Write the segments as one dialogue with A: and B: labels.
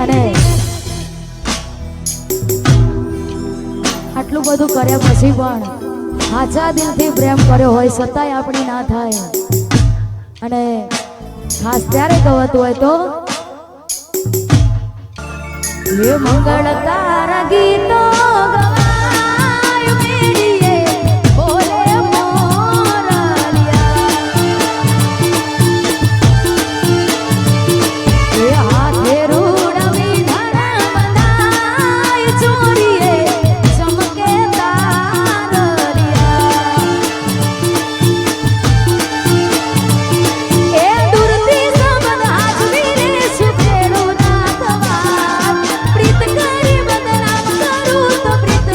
A: અને આટલું બધું કર્યા પછી પણ સાચા દિલથી પ્રેમ કર્યો હોય છતાંય આપણી ના થાય અને ખાસ ત્યારે કહેવાતું હોય તો ये मंगल तारा गीतो गवाय मेरिये बोले मोरलिया ये हाथे रूड़वी धरा बंधाय चोरिये चमके तारलिया ए दुर्ती सबन आजवी रे सुखेरो ना थवा प्रीत करी बदनाम करू तो प्रीत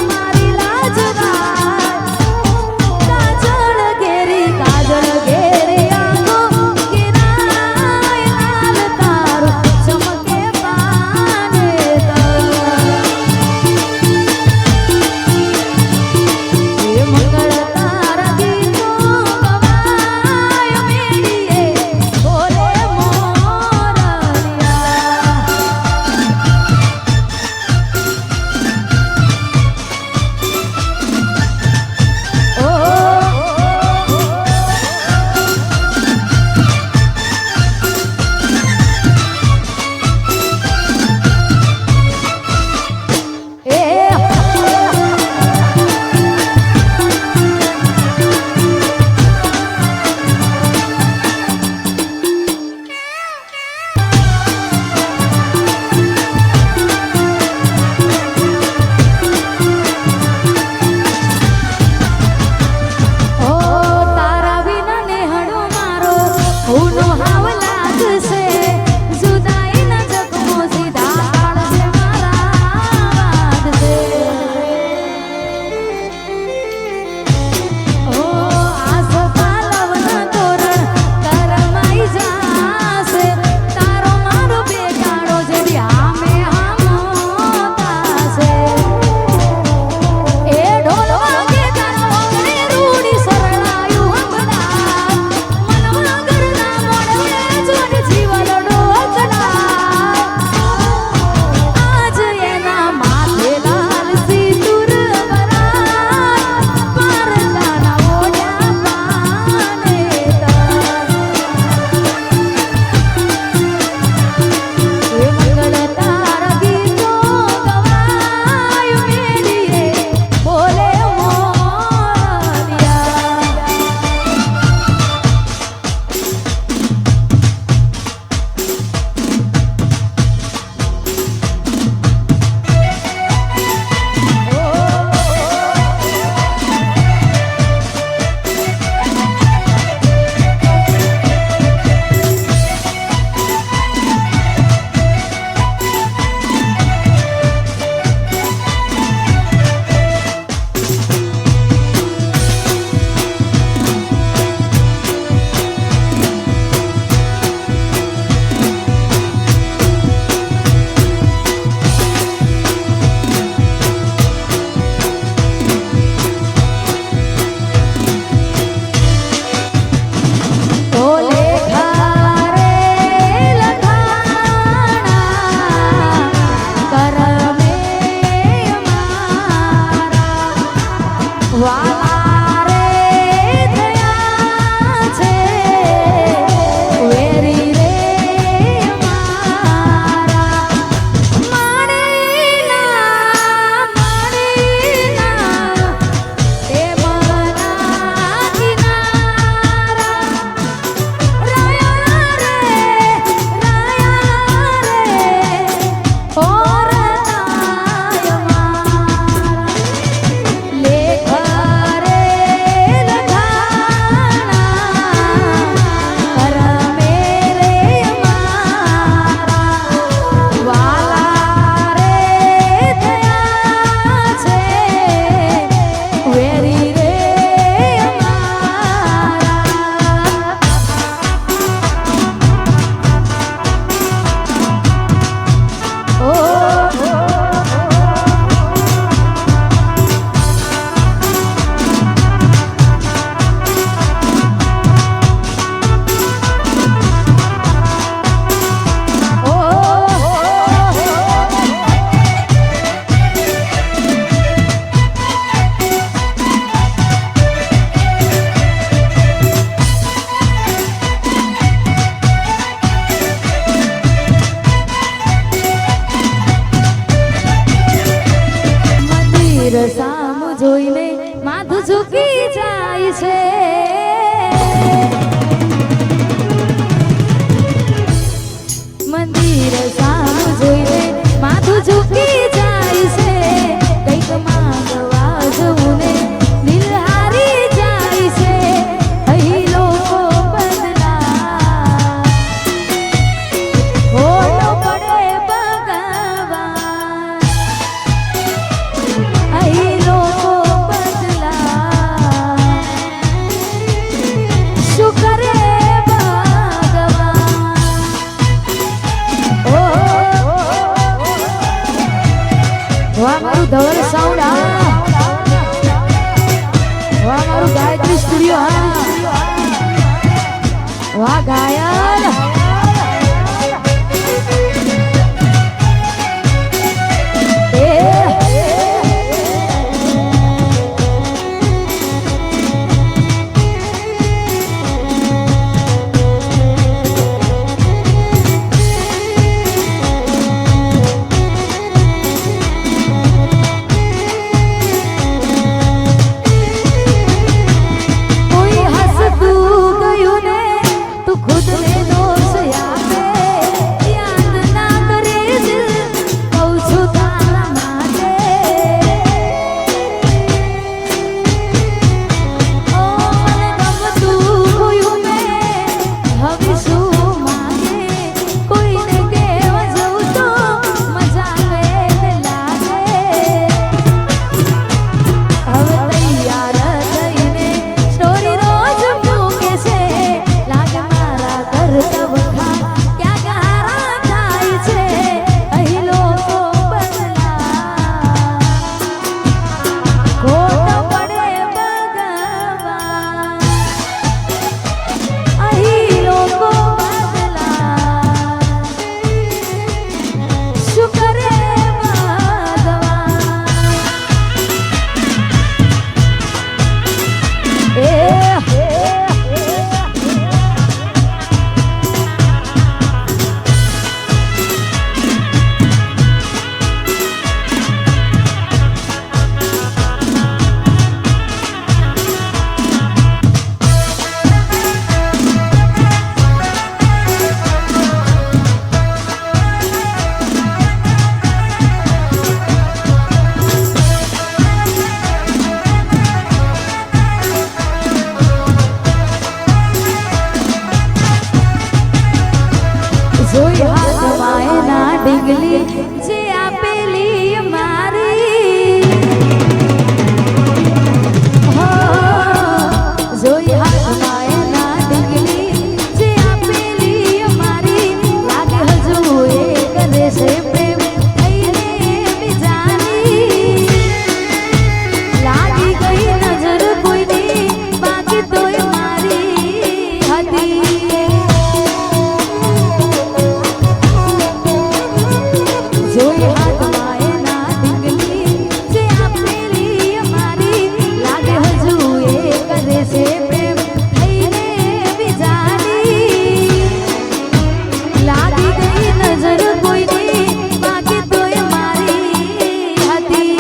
A: મંદિર સામું જોઈને માથું ઝૂકી જાય છે મંદિર સામું જોઈને માથું ઝૂકી જાય છે કંઈક માંગવા જવું ને દિલ હારી જાય છે અહીં લોકો બદલા ખોટો પડે ભગવાન અહીં લોકો બદલા શું કરે વાહ મારું ધવલ સાઉન્ડ હા વાહ મારું ગાયત્રી સ્ટુડિયો હા વાહ ગાયલ જોઈ હાથમાં એના ડીંગલી જે આપેલી મારી જોઈ હાથમાં એના ડીંગલી જે આપેલી મારી લાગે હજુ એ કરે છે પ્રેમ થઈને બીજાની લાગી ગઈ નજર કોઈની બાકી તોય મારી હતી જોઈ હાથમાં એના ડીંગલી જે આપેલી મારી લાગે હજુ એ કરે છે પ્રેમ થઈને બીજાની લાગી ગઈ નજર કોઈની બાકી તોય મારી હતી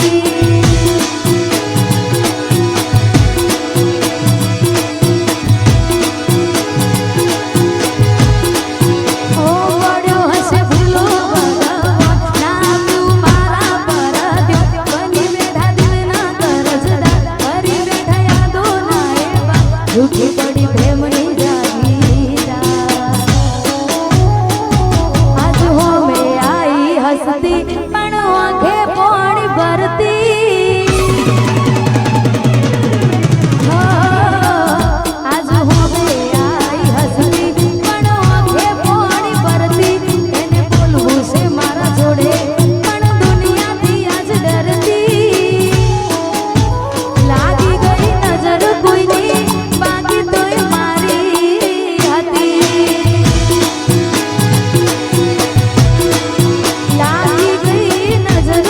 A: ઓ વડ્યો હશે ભૂલો રૂઠી પડી પ્રેમની જાગીરા આજ હોમે આઈ હસતી પણ આંખે પાણી ભરતી આજ હોમે આઈ હસતી પણ આંખે પાણી ભરતી એને બોલવું છે મારા જોડે પણ દુનિયાથી આજ ડરતી લાગી ગઈ નજર કોઈની બાકી તોય મારી હતી લાગી ગઈ નજર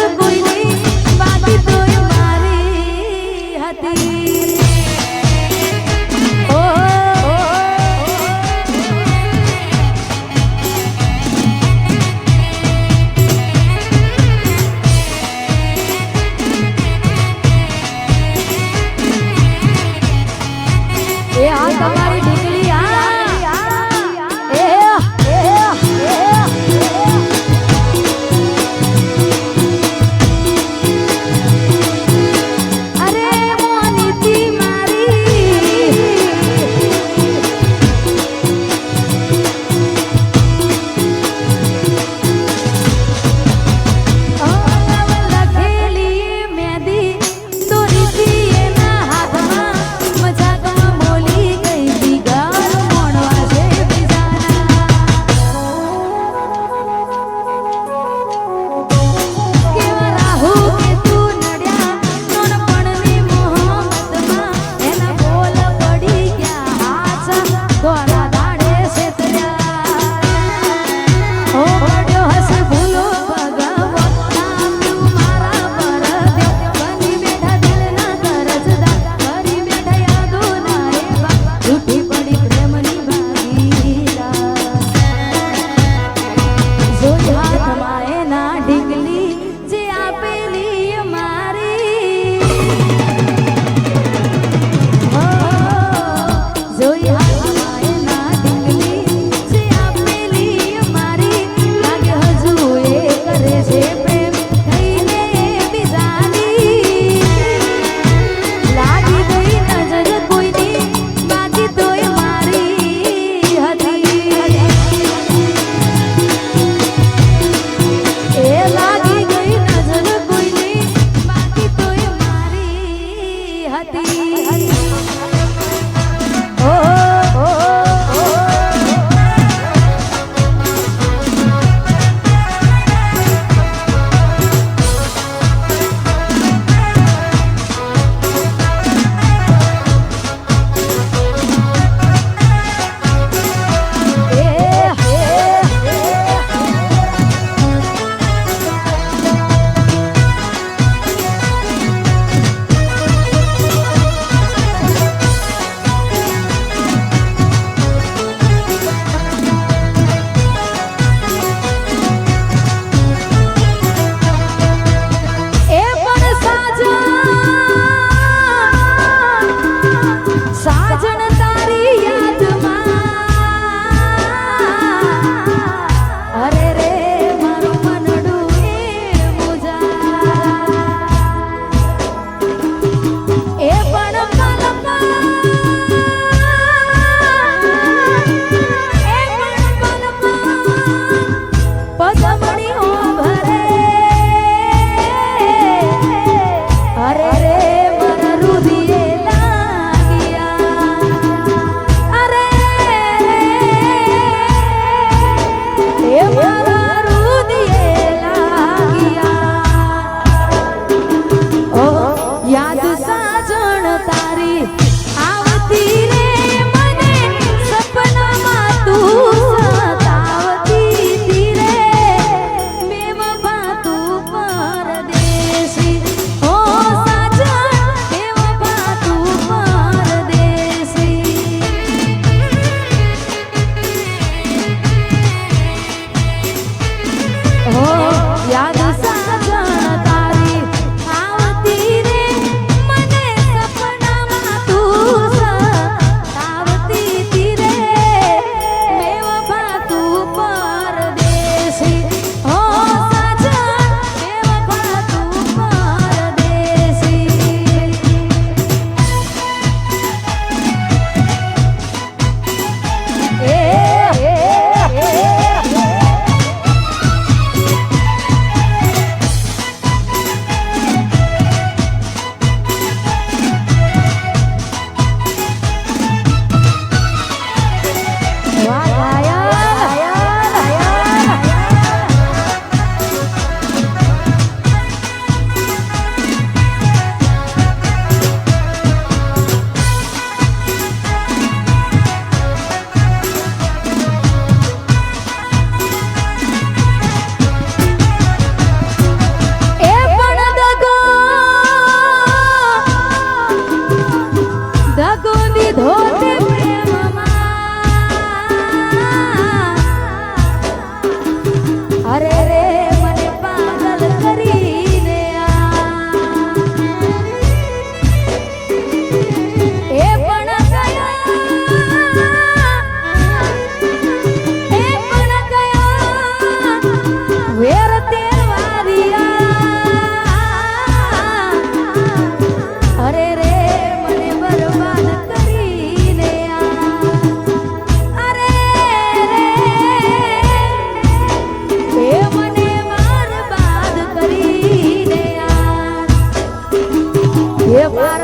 A: તારા